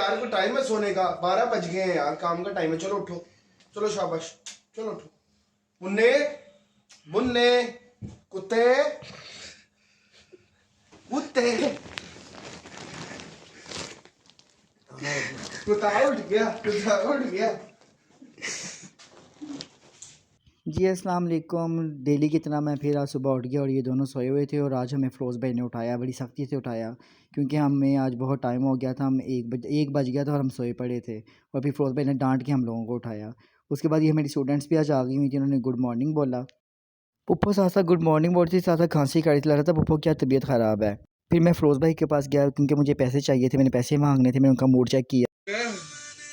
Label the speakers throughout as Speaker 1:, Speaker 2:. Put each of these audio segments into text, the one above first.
Speaker 1: यार, को टाइम है सोने का, 12 बज गए हैं यार, काम का टाइम है। चलो उठो, चलो शाबाश, चलो उठो। मुन्ने, मुन्ने, कुत्ते, कुत्ते, कुत्ता उठ गया, कुत्ता उठ गया।
Speaker 2: जी अस्सलाम वालेकुम। डेली की तरह मैं फिर आज सुबह उठ गया और ये दोनों सोए हुए थे और आज हमें फ़िरोज़ भाई ने उठाया, बड़ी सख्ती से उठाया क्योंकि हमें आज बहुत टाइम हो गया था। हम 1 बज गया था और हम सोए पड़े थे और फिर फ़िरोज़ भाई ने डांट के हम लोगों को उठाया। उसके बाद ये मेरी स्टूडेंट्स भी आज आ गई हुई थी, उन्होंने गुड मॉर्निंग बोला। पप्पो साथ साथ गुड मॉर्निंग बोलती, साथ साथ खांसी कर रहा था। पप्पो क्या तबीयत ख़राब है। फिर मैं फ़िरोज़ भाई के पास गया क्योंकि मुझे पैसे चाहिए थे, मैंने पैसे मांगने थे, मैंने उनका मूड चेक किया।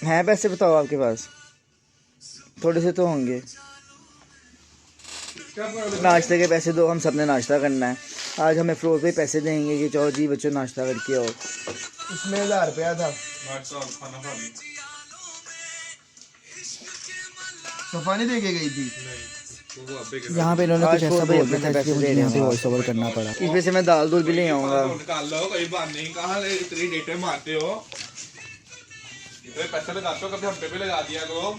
Speaker 2: हैं पैसे बताओ आपके पास? थोड़े से तो होंगे। नाश्ते के पैसे दो, हम सब ने नाश्ता करना है। आज हमें फ़िरोज़ भाई पैसे देंगे कि चलो जी बच्चों नाश्ता करके आओ।
Speaker 1: इसमें 1000 रुपया था। सफा नहीं दे के गई थी।
Speaker 2: यहाँ पे इन्होंने कुछ ऐसा बोल दिया था इसलिए मुझे यहाँ पे वॉइस ओवर करना पड़ा। इसमें से मैं दाल दूध भी ले आऊँगा।
Speaker 3: निकाल लो, कोई बात नहीं। कहाँ इतनी डेटें मारते हो? इतने पैसे लगाते हो, कभी हम पे भी लगा दिया करो।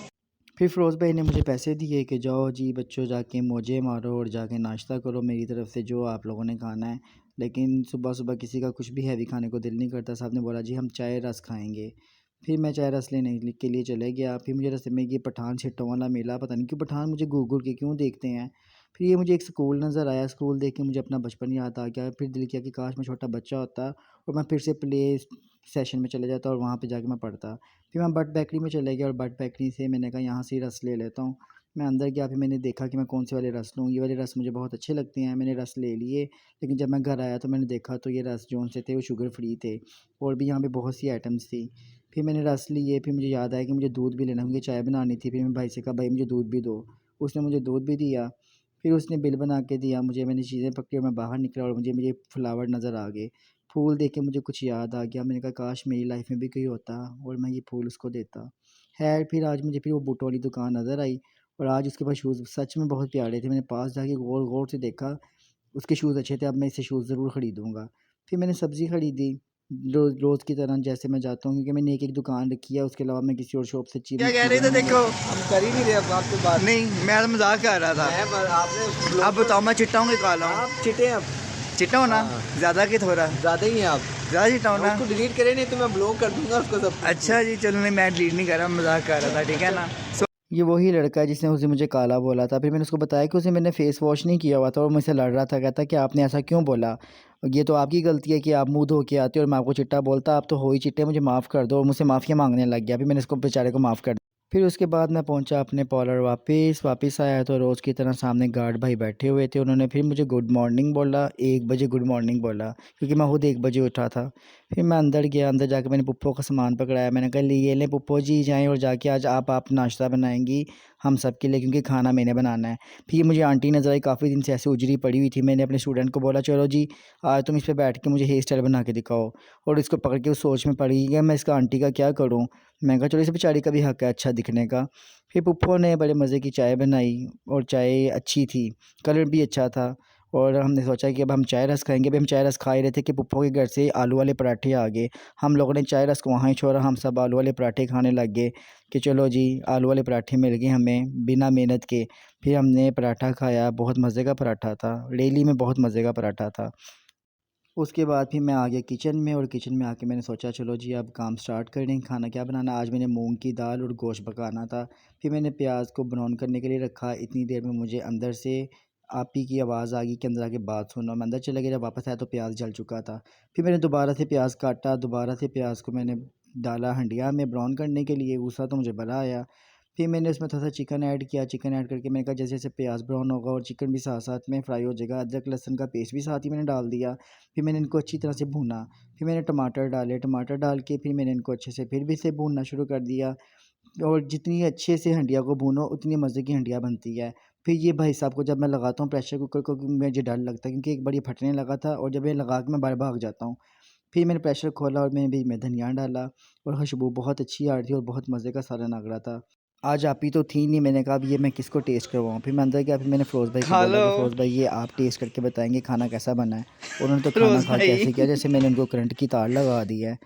Speaker 2: फिर फ़िरोज़ भाई ने मुझे पैसे दिए कि जाओ जी बच्चों जाके मौजे मारो और जाके नाश्ता करो मेरी तरफ से जो आप लोगों ने खाना है। लेकिन सुबह सुबह किसी का कुछ भी हैवी खाने को दिल नहीं करता। साहब ने बोला जी हम चाय रस खाएंगे। फिर मैं चाय रस लेने के लिए चले गया। फिर मुझे रास्ते में ये पठान छिट्टों वाला मिला। पता नहीं क्यों पठान मुझे घूर घूर के क्यों देखते हैं। फिर ये मुझे एक स्कूल नज़र आया। स्कूल देख के मुझे अपना बचपन याद आ गया। फिर दिल किया कि काश मैं छोटा बच्चा होता और मैं फिर से प्ले सेशन में चले जाता और वहाँ पे जाके मैं पढ़ता। फिर मैं बट बेकरी में चले गया और बट बेकरी से मैंने कहा यहाँ से रस ले लेता हूँ। मैं अंदर गया, फिर मैंने देखा कि मैं कौन से वाले रस लूँ। ये वाले रस मुझे बहुत अच्छे लगते हैं, मैंने रस ले लिए। लेकिन जब मैं घर आया तो मैंने देखा तो ये रस जो से थे वो शुगर फ्री थे और भी यहाँ पे बहुत सी आइटम्स थी। फिर मैंने रस लिए। फिर मुझे याद आया कि मुझे दूध भी लेना, मुझे चाय बनानी थी। फिर मैं भाई से कहा भाई मुझे दूध भी दो। उसने मुझे दूध भी दिया। फिर उसने बिल बना के दिया मुझे। मैंने चीज़ें पकड़ी और मैं बाहर निकला और मुझे मुझे फ्लावर नज़र आ गए। फूल देख के मुझे कुछ याद आ गया। मैंने कहा काश मेरी लाइफ में भी कोई होता और मैं ये फूल उसको देता। खैर फिर आज मुझे फिर वो बूटों वाली दुकान नज़र आई और आज उसके पास शूज़ सच में बहुत प्यारे थे। मैंने पास जाके गौर गौर से देखा, उसके शूज़ अच्छे थे। अब मैं इससे शूज़ ज़रूर ख़रीदूँगा। फिर मैंने सब्ज़ी ख़रीदी रोज़ रोज़ की तरह जैसे मैं जाता हूँ क्योंकि मैंने एक रखी है। उसके अलावा मैं किसी और शॉप से चीज़ क्या कह रही थी देखो
Speaker 4: हम कर ही नहीं रहे अब आपके बात।
Speaker 2: नहीं, मैं तो मजाक कर रहा था।
Speaker 4: आपने
Speaker 2: अब बताओ मैं चिट्टा हूँ कि काला हूँ?
Speaker 4: आप चिटे अब
Speaker 2: चिट्टा हूँ ना? ज़्यादा कि थोड़ा
Speaker 4: ज़्यादा ही हैं आप।
Speaker 2: ज़्यादा चिट्टा हूँ ना?
Speaker 4: उसको डिलीट करें नहीं तो मैं ब्लॉक कर दूंगा उसको सब।
Speaker 2: अच्छा जी चलो, नहीं मैं डिलीट नहीं कर रहा, मजाक कर रहा था, ठीक है ना। ये वही लड़का है जिसने उसे मुझे काला बोला था। फिर मैंने उसको बताया कि उसे मैंने फ़ेस वॉश नहीं किया हुआ था और मुझसे लड़ रहा था। कहता कि आपने ऐसा क्यों बोला, ये तो आपकी गलती है कि आप मुंह धो के आते हो और मैं आपको चिट्टा बोलता। आप तो हो ही चिट्टे, मुझे माफ़ कर दो। और मुझसे माफ़िया मांगने लग गया। फिर मैंने इसको बेचारे को माफ़ कर दिया। फिर उसके बाद मैं पहुंचा अपने पार्लर। वापस आया तो रोज़ की तरह सामने गार्ड भाई बैठे हुए थे। उन्होंने फिर मुझे गुड मॉर्निंग बोला, 1 बजे गुड मॉर्निंग बोला क्योंकि मैं खुद 1 बजे उठा था। फिर मैं अंदर गया, अंदर जाके मैंने पुप्पो का सामान पकड़ाया। मैंने कहा ये लें पुप्पो जी, जाएँ और जाके आज आप नाश्ता बनाएंगी हम सब के लिए क्योंकि खाना मैंने बनाना है। फिर मुझे आंटी नज़र आई, काफ़ी दिन से ऐसे उजरी पड़ी हुई थी। मैंने अपने स्टूडेंट को बोला चलो जी आज तुम इस पे बैठ के मुझे हेयर स्टाइल बना के दिखाओ। और इसको पकड़ के उस सोच में पड़ गई कि मैं इसका आंटी का क्या करूँ। मैं कहा चलो इस बेचारी का भी हक़ है अच्छा दिखने का। फिर पुप्पो ने बड़े मज़े की चाय बनाई और चाय अच्छी थी, कलर भी अच्छा था। और हमने सोचा कि अब हम चाय रस खाएँगे। अभी हम चाय रस खा ही रहे थे कि पुप्पो के घर से आलू वाले पराठे आ गए। हम लोगों ने चाय रस को वहाँ ही छोड़ा, हम सब आलू वाले पराठे खाने लग गए कि चलो जी आलू वाले पराठे मिल गए हमें बिना मेहनत के। फिर हमने पराठा खाया, बहुत मज़े का पराठा था, डेली में बहुत मज़े का पराठा था। उसके बाद फिर मैं आ गया किचन में और किचन में आके मैंने सोचा चलो जी अब काम स्टार्ट करें। खाना क्या बनाना, आज मैंने मूंग की दाल और गोश्त पकाना था। फिर मैंने प्याज को ब्राउन करने के लिए रखा। इतनी देर में मुझे अंदर से आप ही की आवाज़ आ गई कि अंदर आके बात सुनो। मैं अंदर चला गया, जब वापस आया तो प्याज जल चुका था। फिर मैंने दोबारा से प्याज काटा, दोबारा से प्याज को मैंने डाला हंडिया में ब्राउन करने के लिए। गुस्सा तो मुझे बड़ा आया। फिर मैंने उसमें थोड़ा सा चिकन ऐड किया। चिकन ऐड करके मैंने कहा जैसे जैसे प्याज ब्राउन होगा और चिकन भी साथ साथ में फ्राई हो जाएगा, अदरक लहसुन का पेस्ट भी साथ ही मैंने डाल दिया। फिर मैंने इनको अच्छी तरह से भूना। फिर मैंने टमाटर डाले, टमाटर डाल के फिर मैंने इनको अच्छे से फिर भी से भूनना शुरू कर दिया। और जितनी अच्छे से हंडिया को भूनो उतनी मज़े की हंडिया बनती है। फिर ये भाई साहब को जब मैं लगाता हूँ प्रेशर कुकर को, मुझे डर लगता है क्योंकि एक बार ये फटने लगा था और जब ये लगा के मैं बाहर भाग जाता हूँ। फिर मैंने प्रेशर खोला और मैंने भी मैं धनिया डाला और खुशबू बहुत अच्छी आ रही थी और बहुत मज़े का सालन लग रहा था। आज आप ही तो थी नहीं, मैंने कहा अब ये मैं किसको टेस्ट करवाऊँ। फिर मैं अंदर गया, फिर मैंने फ़िरोज़ भाई को बोला कि फ़िरोज़ भाई ये आप टेस्ट करके बताएंगे खाना कैसा बना है। उन्होंने तो खाना खा के ऐसे किया जैसे मैंने उनको करंट की तार लगा दी है।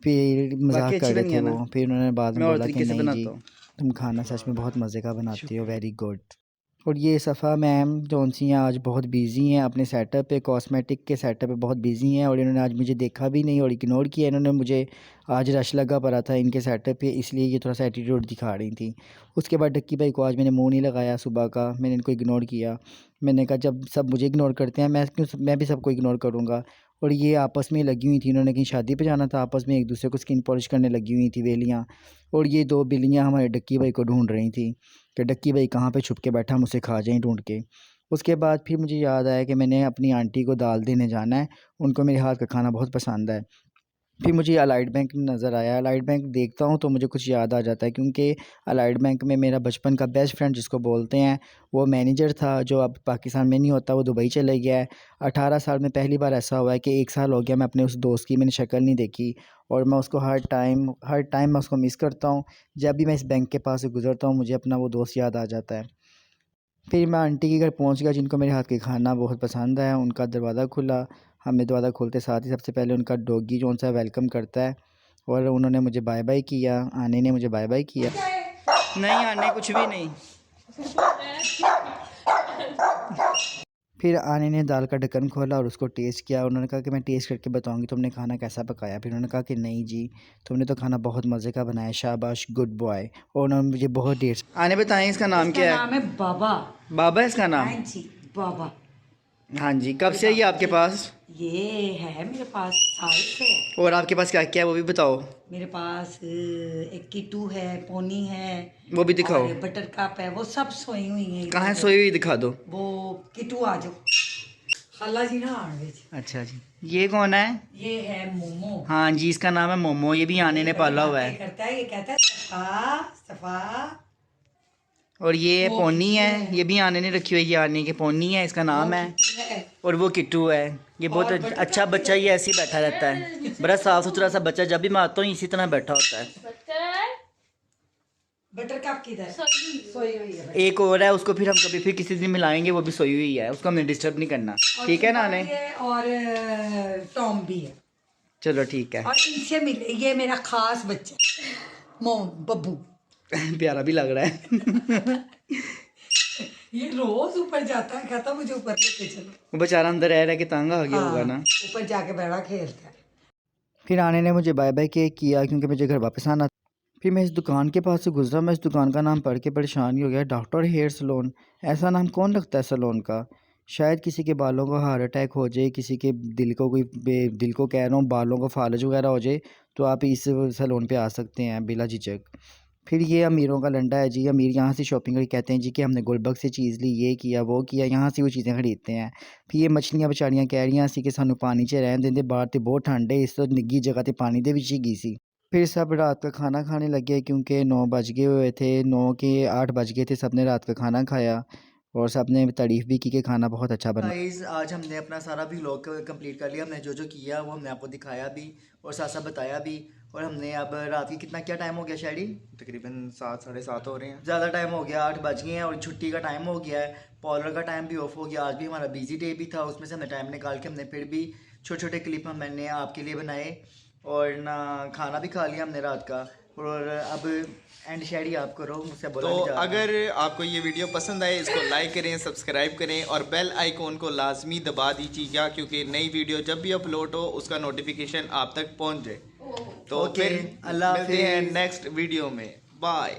Speaker 2: फिर मजाक
Speaker 5: बाकी
Speaker 2: कर
Speaker 5: अच्छी
Speaker 2: रहे
Speaker 5: बनी
Speaker 2: थे
Speaker 5: है ना?
Speaker 2: वो। फिर उन्होंने बाद में
Speaker 5: मैं और
Speaker 2: बोला कि
Speaker 5: तरीके से
Speaker 2: नहीं जी,
Speaker 5: बनाता हूँ।
Speaker 2: तुम खाना सच में बहुत मज़े का बनाती हो, वेरी गुड। और ये सफ़ा मैम जो सी हैं आज बहुत बिज़ी हैं अपने सेटअप पे, कॉस्मेटिक के सेटअप पे बहुत बिज़ी हैं। और इन्होंने आज मुझे देखा भी नहीं और इग्नोर किया। इन्होंने मुझे आज रश लगा पड़ा था इनके सेटअप पे, इसलिए ये थोड़ा सा एटीट्यूड दिखा रही थी। उसके बाद डक्की भाई को आज मैंने मुंह नहीं लगाया सुबह का, मैंने इनको इग्नोर किया। मैंने कहा जब सब मुझे इग्नोर करते हैं मैं भी सबको इग्नोर करूँगा। और ये आपस में लगी हुई थी, इन्होंने कहीं शादी पे जाना था, आपस में एक दूसरे को स्किन पॉलिश करने लगी हुई थी वेलियाँ। और ये दो बिल्लियाँ हमारे डक्की भाई को ढूंढ रही थी कि डक्की भाई कहाँ पे छुप के बैठा, मुझसे खा जाएं ढूंढ के। उसके बाद फिर मुझे याद आया कि मैंने अपनी आंटी को दाल देने जाना है, उनको मेरे हाथ का खाना बहुत पसंद है। फिर मुझे अलाइड बैंक नज़र आया। अलाइड बैंक देखता हूँ तो मुझे कुछ याद आ जाता है, क्योंकि अलाइड बैंक में मेरा बचपन का बेस्ट फ्रेंड जिसको बोलते हैं वो मैनेजर था, जो अब पाकिस्तान में नहीं होता, वो दुबई चले गया है। 18 साल में पहली बार ऐसा हुआ है कि 1 साल हो गया मैं अपने उस दोस्त की मैंने शक्ल नहीं देखी। और मैं उसको हर टाइम मैं उसको मिस करता हूँ। जब भी मैं इस बैंक के पास से गुज़रता हूँ मुझे अपना वो दोस्त याद आ जाता है। फिर मैं आंटी के घर पहुंच गया जिनको मेरे हाथ के खाना बहुत पसंद है। उनका दरवाज़ा खुला, हमें दरवाज़ा खोलते साथ ही सबसे पहले उनका डॉगी जो उनसे वेलकम करता है, और उन्होंने मुझे बाय बाय किया। आने ने मुझे बाय बाय किया।
Speaker 5: नहीं आने कुछ भी नहीं।
Speaker 2: फिर आने ने दाल का ढक्कन खोला और उसको टेस्ट किया। उन्होंने कहा कि मैं टेस्ट करके बताऊंगी तुमने खाना कैसा पकाया। फिर उन्होंने कहा कि नहीं जी, तुमने तो खाना बहुत मज़े का बनाया, शाबाश, गुड बॉय। और उन्होंने मुझे बहुत देर
Speaker 5: आने बताएं इसका नाम क्या
Speaker 6: नाम है बाबा।
Speaker 5: बाबा इसका नाम?
Speaker 6: हाँ जी बाबा।
Speaker 5: हाँ जी, कब से है ये आपके पास?
Speaker 6: ये है मेरे पास साल से है।
Speaker 5: और आपके पास क्या क्या है वो भी बताओ।
Speaker 6: मेरे पास एक किट्टू है, पोनी है,
Speaker 5: वो भी दिखाओ।
Speaker 6: और बटर कप है, वो सब सोई हुई है।
Speaker 5: कहाँ है सोई हुई, दिखा दो।
Speaker 6: वो किट्टू आ जाओ, खाला जी ना आने विच।
Speaker 5: अच्छा जी, ये कौन है?
Speaker 6: ये है मोमो।
Speaker 5: हाँ जी, इसका नाम है मोमो। ये भी आने ने पाला हुआ है।
Speaker 6: करता है, ये कहता है सफा सफा।
Speaker 5: और ये पोनी है, ये भी आने ने रखी हुई है। ये आने की पोनी है, इसका नाम है। और वो किट्टू है। ये बहुत अच्छा बच्चा, ये ऐसे ही बैठा रहता है, बड़ा साफ सुथरा सा बच्चा। जब भी मैं आता हूँ इसी तरह बैठा होता है।
Speaker 6: बटर कप किधर सोई हुई है।
Speaker 5: एक और है, उसको फिर हम कभी फिर किसी दिन मिलाएंगे, वो भी सोई हुई है, उसको हमने डिस्टर्ब नहीं करना, ठीक है ना? आने
Speaker 6: और टॉम भी है।
Speaker 5: चलो ठीक है।
Speaker 6: और इनसे मिले, ये मेरा खास बच्चा मोम बब्बू।
Speaker 5: प्यारा भी लग रहा है।
Speaker 6: ये रोज ऊपर जाता है, कहता मुझे ऊपर लेके चलो।
Speaker 5: वो बेचारा अंदर रह रहा के तंग आ गया होगा ना।
Speaker 6: ऊपर जाके बैठा खेलता है।
Speaker 2: फिर आने ने मुझे बाय बाय किया क्योंकि मुझे घर वापस आना। फिर मैं इस दुकान के पास से गुजरा। मैं इस दुकान का नाम पढ़ के परेशान ही हो गया, डॉक्टर हेयर सैलून। ऐसा नाम कौन रखता है सैलून का? शायद किसी के बालों को हार्ट अटैक हो जाए, किसी के दिल को दिल को कह रहा हूँ बालों को फालज वगैरह हो जाए, तो आप इस सैलून पे आ सकते हैं बिला झिझक। फिर ये अमीरों का लंडा है जी। अमीर यहाँ से शॉपिंग करके कहते हैं जी कि हमने गुलबर्ग से चीज़ ली, ये किया वो किया, यहाँ से वो चीज़ें खरीदते हैं। फिर ये मछलियाँ बेचारियाँ कह रही हैं कि सानू पानी च रहन देंदे, बाहर तो बहुत ठंड है, इस तो निग्गी जगह ते पानी दे विच ही गई सी। फिर सब रात का खाना खाने लगे क्योंकि 9 बज गए हुए थे, 9 के 8 बज गए थे। सब ने रात का खाना खाया और सब ने तारीफ़ भी की कि खाना बहुत अच्छा बना।
Speaker 5: गाइस, आज हमने अपना सारा व्लॉग कंप्लीट कर लिया। हमने जो जो किया वो हमने आपको दिखाया भी और साथ साथ बताया भी। और हमने अब रात की क्या टाइम हो गया शायरी?
Speaker 3: तकरीबन 7 साढ़े 7 हो रहे हैं।
Speaker 5: ज़्यादा टाइम हो गया, 8 बज गए हैं और छुट्टी का टाइम हो गया है। पॉलर का टाइम भी ऑफ हो गया। आज भी हमारा बिजी डे भी था, उसमें से हमने टाइम निकाल के हमने फिर भी छोटे छोटे क्लिप मैंने आपके लिए बनाए और ना खाना भी खा लिया हमने रात का। और अब एंड शायरी आप करो, मुझसे बोला
Speaker 7: तो
Speaker 5: नहीं जा रहा।
Speaker 7: अगर आपको ये वीडियो पसंद आए इसको लाइक करें, सब्सक्राइब करें और बेल आइकॉन को लाजमी दबा दीजिएगा, क्योंकि नई वीडियो जब भी अपलोड हो उसका नोटिफिकेशन आप तक पहुंच जाए। तो
Speaker 5: ओके,
Speaker 7: फिर
Speaker 5: अल्लाह
Speaker 7: मिलते हैं
Speaker 5: हाफिज़।
Speaker 7: नेक्स्ट वीडियो में। बाय।